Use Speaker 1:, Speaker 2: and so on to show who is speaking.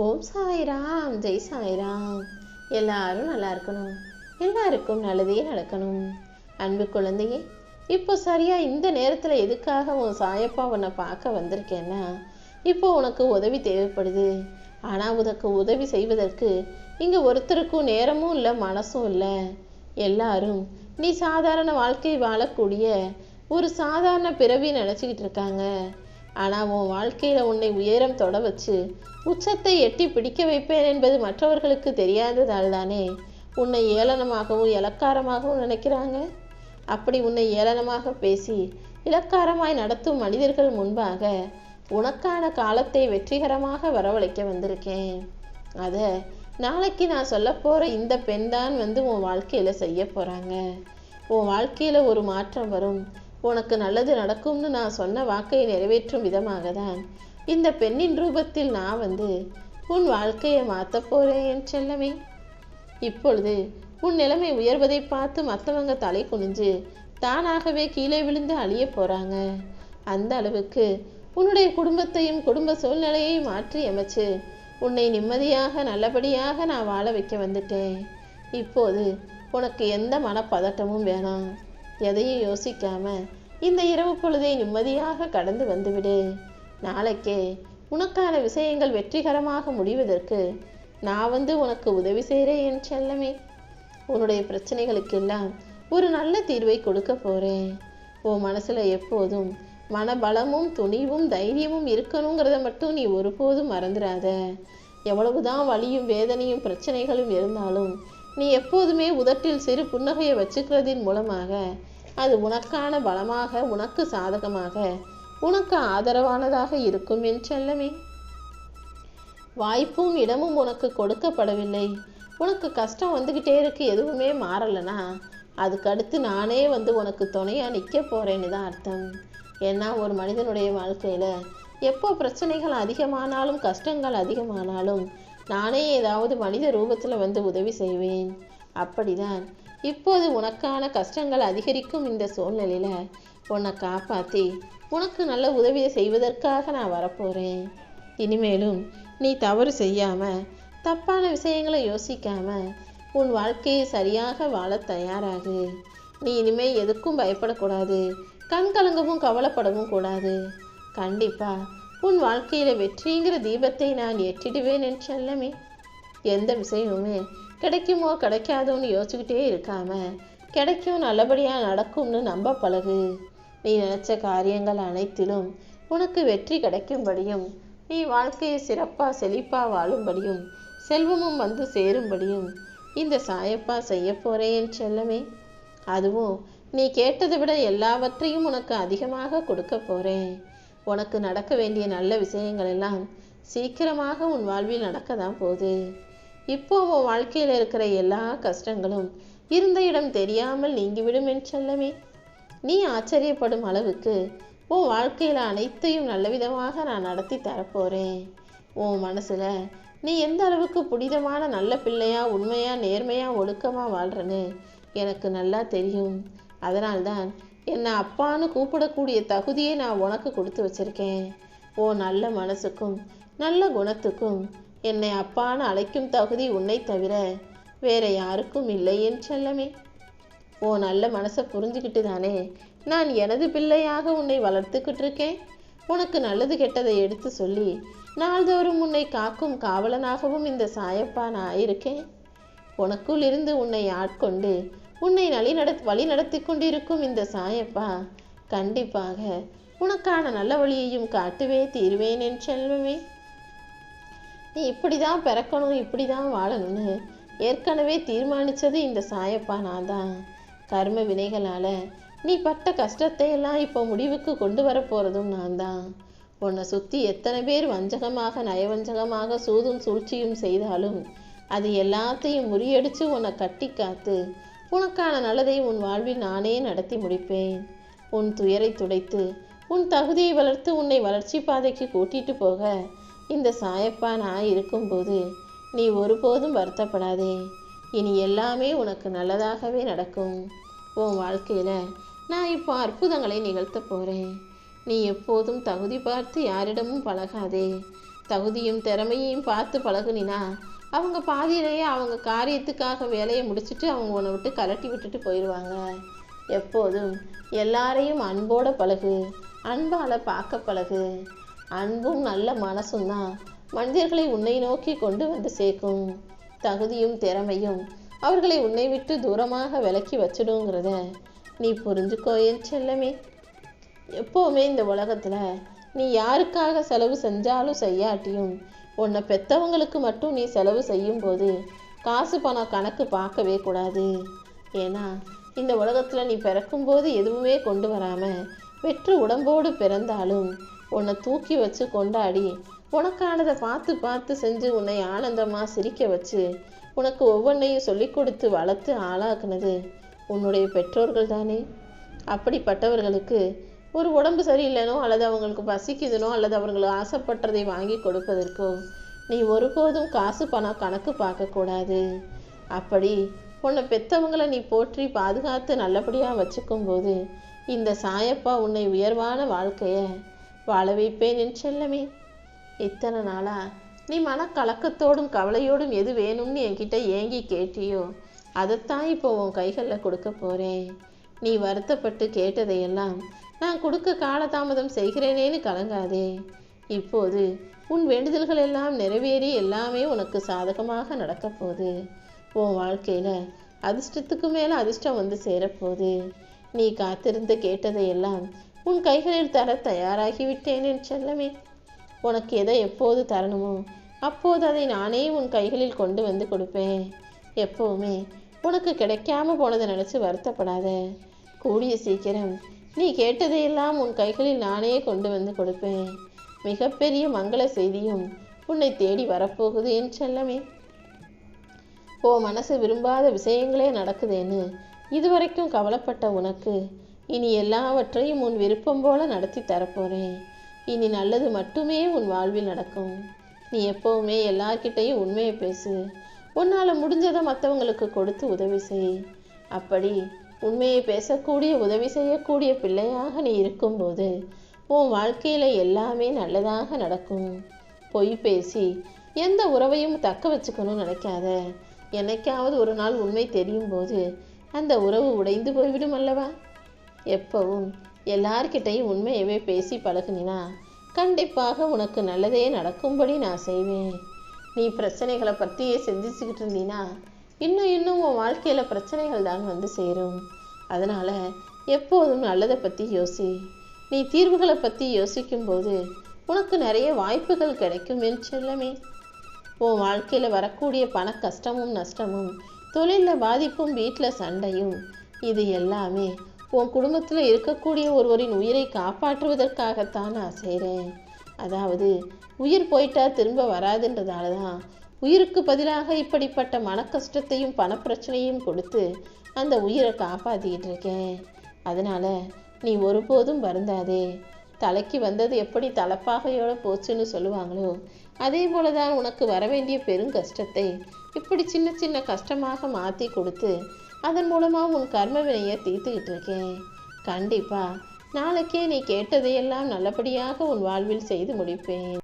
Speaker 1: ஓம் சாய்ராம், ஜெய் சாய்ராம். எல்லாரும் நல்லா இருக்கணும், எல்லாருக்கும் நல்லதே நடக்கணும். அன்பு குழந்தையே, இப்போ சரியா இந்த நேரத்துல எதுக்காக உன் சாயப்பா உன்னை பார்க்க வந்திருக்கேன்னா, இப்போ உனக்கு உதவி தேவைப்படுது. ஆனா உனக்கு உதவி செய்வதற்கு இங்க ஒருத்தருக்கும் நேரமும் இல்லை, மனசும் இல்லை. எல்லாரும் நீ சாதாரண வாழ்க்கை வாழக்கூடிய ஒரு சாதாரண பிறவி நினைச்சுக்கிட்டு இருக்காங்க. ஆனா உன் வாழ்க்கையில உன்னை உயரம் தொட வச்சு உச்சத்தை எட்டி பிடிக்க வைப்பேன் என்பது மற்றவர்களுக்கு தெரியாததால் தானே உன்னை ஏளனமாகவும் இலக்காரமாகவும் நினைக்கிறாங்க. அப்படி உன்னை ஏளனமாக பேசி இலக்காரமாய் நடத்தும் மனிதர்கள் முன்பாக உனக்கான காலத்தை வெற்றிகரமாக வரவழைக்க வந்திருக்கேன். அத நாளைக்கு நான் சொல்ல போற இந்த பெண் தான் உன் வாழ்க்கையில செய்ய போறாங்க. உன் வாழ்க்கையில ஒரு மாற்றம் வரும், உனக்கு நல்லது நடக்கும்னு நான் சொன்ன வாக்கை நிறைவேற்றும் விதமாக தான் இந்த பெண்ணின் ரூபத்தில் நான் உன் வாழ்க்கையை மாற்ற போறேன் என் செல்லமே. இப்பொழுது உன் நிலைமை உயர்வதை பார்த்து மற்றவங்க தலை குனிஞ்சு தானாகவே கீழே விழுந்து அழிய போறாங்க. அந்த அளவுக்கு உன்னுடைய குடும்பத்தையும் குடும்ப சூழ்நிலையை மாற்றி அமைச்சு உன்னை நிம்மதியாக நல்லபடியாக நான் வாழ வைக்க வந்துட்டேன். இப்போது உனக்கு எந்த மனப்பதட்டமும் வேணாம். எதையும் யோசிக்காம இந்த இரவு பொழுதை நிம்மதியாக கடந்து வந்துவிடு. நாளைக்கே உனக்கான விஷயங்கள் வெற்றிகரமாக முடிவதற்கு நான் உனக்கு உதவி செய்கிறேன் என் செல்லமே. உன்னுடைய பிரச்சனைகளுக்கெல்லாம் ஒரு நல்ல தீர்வை கொடுக்க போறேன். உன் மனசுல எப்போதும் மனபலமும் துணிவும் தைரியமும் இருக்கணுங்கிறத மட்டும் நீ ஒருபோதும் மறந்துடாத. எவ்வளவுதான் வலியும் வேதனையும் பிரச்சனைகளும் இருந்தாலும் நீ எப்போதுமே உதட்டில் சிறு புன்னகையை வச்சுக்கிறதின் மூலமாக அது உனக்கான பலமாக, உனக்கு சாதகமாக, உனக்கு ஆதரவானதாக இருக்கும் என் செல்லமே. வாய்ப்பும் இடமும் உனக்கு கொடுக்கப்படவில்லை. உனக்கு கஷ்டம் வந்துகிட்டே இருக்கு, எதுவுமே மாறலைன்னா அதுக்கு அடுத்து நானே உனக்கு துணையா நிற்க போறேன்னு தான் அர்த்தம். ஏன்னா ஒரு மனிதனுடைய வாழ்க்கையில எப்போ பிரச்சனைகள் அதிகமானாலும் கஷ்டங்கள் அதிகமானாலும் நானே ஏதாவது மனித ரூபத்துல உதவி செய்வேன். அப்படிதான் இப்போது உனக்கான கஷ்டங்கள் அதிகரிக்கும் இந்த சூழ்நிலையில உன்னை காப்பாத்தி உனக்கு நல்ல உதவியை செய்வதற்காக நான் வரப்போறேன். இனிமேலும் நீ தவறு செய்யாம தப்பான விஷயங்களை யோசிக்காம உன் வாழ்க்கையை சரியாக வாழ தயாராகு. நீ இனிமே எதுக்கும் பயப்படக்கூடாது, கண் கலங்கவும் கவலைப்படவும் கூடாது. கண்டிப்பா உன் வாழ்க்கையில வெற்றிங்கிற தீபத்தை நான் ஏற்றிடுவேன் என் செல்லமே. எந்த விஷயமுமே கிடைக்குமோ கிடைக்காதோன்னு யோசிச்சுக்கிட்டே இருக்காம கிடைக்கும், நல்லபடியா நடக்கும்னு நம்ப பழகு. நீ நினைச்ச காரியங்கள் அனைத்திலும் உனக்கு வெற்றி கிடைக்கும்படியும், நீ வாழ்க்கையை சிறப்பா செழிப்பா வாழும்படியும், செல்வமும் சேரும்படியும் இந்த சாயப்பா செய்ய போறேன் என் செல்லமே. அதுவும் நீ கேட்டதை விட எல்லாவற்றையும் உனக்கு அதிகமாக கொடுக்க போறேன். உனக்கு நடக்க வேண்டிய நல்ல விஷயங்கள் எல்லாம் சீக்கிரமாக உன் வாழ்வில் நடக்க தான் போகுது. இப்போ உன் வாழ்க்கையில இருக்கிற எல்லா கஷ்டங்களும் இருந்த இடம் தெரியாமல் நீங்கிவிடும் என் செல்லமே. நீ ஆச்சரியப்படும் அளவுக்கு உன் வாழ்க்கையில அனைத்தையும் நல்ல விதமாக நான் நடத்தி தரப்போறேன். உன் மனசுல நீ எந்த அளவுக்கு புனிதமான நல்ல பிள்ளையா, உண்மையா, நேர்மையா, ஒழுக்கமா வாழ்றன்னு எனக்கு நல்லா தெரியும். அதனால்தான் என்னை அப்பான்னு கூப்பிடக்கூடிய தகுதியை நான் உனக்கு கொடுத்து வச்சிருக்கேன். ஓ நல்ல மனசுக்கும் நல்ல குணத்துக்கும் என்னை அப்பான்னு அழைக்கும் தகுதி உன்னை தவிர வேற யாருக்கும் இல்லை என் செல்லமே. ஓ நல்ல மனசை புரிஞ்சுக்கிட்டு தானே நான் எனது பிள்ளையாக உன்னை வளர்த்துக்கிட்டு இருக்கேன். உனக்கு நல்லது கெட்டதை எடுத்து சொல்லி நாள்தோறும் உன்னை காக்கும் காவலனாகவும் இந்த சாயப்பா நான் இருக்கேன். உனக்குள் இருந்து உன்னை ஆட்கொண்டு உன்னை வழி நடத்தி கொண்டிருக்கும் இந்த சாயப்பா கண்டிப்பாக உனக்கான நல்ல வழியையும் காட்டுவே தீர்வேன் என் செல்வமே. நீ இப்படிதான் பிறக்கணும், இப்படிதான் வாழணும்னு ஏற்கனவே தீர்மானிச்சது இந்த சாயப்பா நான் தான். கர்ம வினைகளால நீ பட்ட கஷ்டத்தை எல்லாம் இப்போ முடிவுக்கு கொண்டு வர போறதும் நான் தான். உன்னை சுத்தி எத்தனை பேர் வஞ்சகமாக நயவஞ்சகமாக சூதும் சூழ்ச்சியும் செய்தாலும் அது எல்லாத்தையும் முறியடிச்சு உன்னை கட்டி காத்து உனக்கான நல்லதை உன் வாழ்வில் நானே நடத்தி முடிப்பேன். உன் துயரை துடைத்து உன் தகுதியை வளர்த்து உன்னை வளர்ச்சி பாதைக்கு கூட்டிட்டு போக இந்த சாயப்பா நான் இருக்கும்போது நீ ஒருபோதும் வருத்தப்படாதே. இனி எல்லாமே உனக்கு நல்லதாகவே நடக்கும். உன் வாழ்க்கையில நான் இப்போ அற்புதங்களை நிகழ்த்த போறேன். நீ எப்போதும் தகுதி பார்த்து யாரிடமும் பழகாதே. தகுதியும் திறமையையும் பார்த்து பழகுனினா அவங்க பாதியிலேயே அவங்க காரியத்துக்காக வேலையை முடிச்சுட்டு அவங்க உன்னை விட்டு கலட்டி விட்டுட்டு போயிடுவாங்க. எப்போதும் எல்லாரையும் அன்போட பழகு, அன்பால் பார்க்க பழகு. அன்பும் நல்ல மனசும் தான் மனிதர்களை உன்னை நோக்கி கொண்டு வந்து சேர்க்கும். தகுதியும் திறமையும் அவர்களை உன்னை விட்டு தூரமாக விலக்கி வச்சிடுங்கிறத நீ புரிஞ்சுக்கோ என் செல்லமே. எப்போவுமே இந்த உலகத்தில் நீ யாருக்காக செலவு செஞ்சாலும் செய்யாட்டியும் உன்னை பெற்றவங்களுக்கு மட்டும் நீ செலவு செய்யும்போது காசு பணம் கணக்கு பார்க்கவே கூடாது. ஏன்னா இந்த உலகத்தில் நீ பிறக்கும்போது எதுவுமே கொண்டு வராமல் வெற்று உடம்போடு பிறந்தாலும் உன்னை தூக்கி வச்சு கொண்டாடி உனக்கானதை பார்த்து பார்த்து செஞ்சு உன்னை ஆனந்தமாக சிரிக்க வச்சு உனக்கு ஒவ்வொன்றையும் சொல்லி கொடுத்து வளர்த்து ஆளாக்குனது உன்னுடைய பெற்றோர்கள் தானே. அப்படிப்பட்டவர்களுக்கு ஒரு உடம்பு சரியில்லைனோ அல்லது அவங்களுக்கு பசிக்குதுனோ அல்லது அவங்களுக்கு ஆசைப்பட்டதை வாங்கி கொடுப்பதற்கோ நீ ஒருபோதும் காசு பணம் கணக்கு பார்க்கக்கூடாது. அப்படி உன்னை பெற்றவங்களை நீ போற்றி பாதுகாத்து நல்லபடியாக வச்சுக்கும் போது இந்த சாயப்பா உன்னை உயர்வான வாழ்க்கையை வாழ வைப்பேன் என் செல்லமே. இத்தனை நாளா நீ மனக்கலக்கத்தோடும் கவலையோடும் எது வேணும்னு என்கிட்ட ஏங்கி கேட்டியோ அதைத்தான் இப்போ உன் கைகளில் கொடுக்க போகிறேன். நீ வருத்தப்பட்டு கேட்டதையெல்லாம் நான் கொடுக்க காலதாமதம் செய்கிறேனேன்னு கலங்காதே. இப்போது உன் வேண்டுதல்கள் எல்லாம் நிறைவேறி எல்லாமே உனக்கு சாதகமாக நடக்க போகுது. உன் வாழ்க்கையில் அதிர்ஷ்டத்துக்கு மேலே அதிர்ஷ்டம் வந்து சேரப்போகுது. நீ காத்திருந்து கேட்டதையெல்லாம் உன் கைகளில் தர தயாராகிவிட்டேன் என் செல்லமே. உனக்கு எதை எப்போது தரணுமோ அப்போது அதை நானே உன் கைகளில் கொண்டு வந்து கொடுப்பேன். எப்போவுமே உனக்கு கிடைக்காம போனதை நினச்சி வருத்தப்படாத. கூடிய சீக்கிரம் நீ கேட்டதையெல்லாம் உன் கைகளில் நானே கொண்டு வந்து கொடுப்பேன். மிகப்பெரிய மங்கள செய்தியும் உன்னை தேடி வரப்போகுது என் செல்லமே. ஓ மனசு விரும்பாத விஷயங்களே நடக்குதேன்னு இதுவரைக்கும் கவலைப்பட்ட உனக்கு இனி எல்லாவற்றையும் உன் விருப்பம் போல நடத்தி தரப்போகிறேன். இனி நல்லது மட்டுமே உன் வாழ்வில் நடக்கும். நீ எப்போவுமே எல்லார்கிட்டையும் உண்மையை பேசு. உன்னால் முடிஞ்சதை மற்றவங்களுக்கு கொடுத்து உதவி செய். அப்படி உண்மையை பேசக்கூடிய உதவி செய்யக்கூடிய பிள்ளையாக நீ இருக்கும்போது உன் வாழ்க்கையில் எல்லாமே நல்லதாக நடக்கும். பொய் பேசி எந்த உறவையும் தக்க வச்சுக்கணும்னு நினைக்காத. என்னைக்காவது ஒரு நாள் உண்மை தெரியும் போது அந்த உறவு உடைந்து போய்விடும் அல்லவா. எப்பவும் எல்லார்கிட்டையும் உண்மையவே பேசி பழகுனினா கண்டிப்பாக உனக்கு நல்லதே நடக்கும்படி நான் செய்வேன். நீ பிரச்சனைகளை பற்றியே செஞ்சுக்கிட்டு இருந்தீன்னா இன்னும் உன் வாழ்க்கையில் பிரச்சனைகள் தான் வந்து சேரும். அதனால் எப்போதும் நல்லதை பற்றி யோசி. நீ தீர்வுகளை பற்றி யோசிக்கும்போது உனக்கு நிறைய வாய்ப்புகள் கிடைக்கும் என் செல்லமே. உன் வாழ்க்கையில் வரக்கூடிய பண கஷ்டமும் நஷ்டமும், தொழிலில் பாதிப்பும், வீட்டில் சண்டையும், இது எல்லாமே உன் குடும்பத்தில் இருக்கக்கூடிய ஒருவரின் உயிரை காப்பாற்றுவதற்காகத்தான் நான் செய்கிறேன். அதாவது உயிர் போயிட்டா திரும்ப வராதுன்றதால தான் உயிருக்கு பதிலாக இப்படிப்பட்ட மன கஷ்டத்தையும் பணப்பிரச்சனையும் கொடுத்து அந்த உயிரை காப்பாற்றிக்கிட்டு இருக்கேன். அதனால் நீ ஒருபோதும் வருந்தாதே. தலைக்கு வந்தது எப்படி தலைப்பாகையோடு போச்சுன்னு சொல்லுவாங்களோ அதே போல தான் உனக்கு வர வேண்டிய பெருங்கஷ்டத்தை இப்படி சின்ன சின்ன கஷ்டமாக மாற்றி கொடுத்து அதன் மூலமாக உன் கர்ம வினையை தீர்த்துக்கிட்டு இருக்கேன். கண்டிப்பாக நாளைக்கே நீ கேட்டதையெல்லாம் நல்லபடியாக உன் வாழ்வில் செய்து முடிப்பேன்.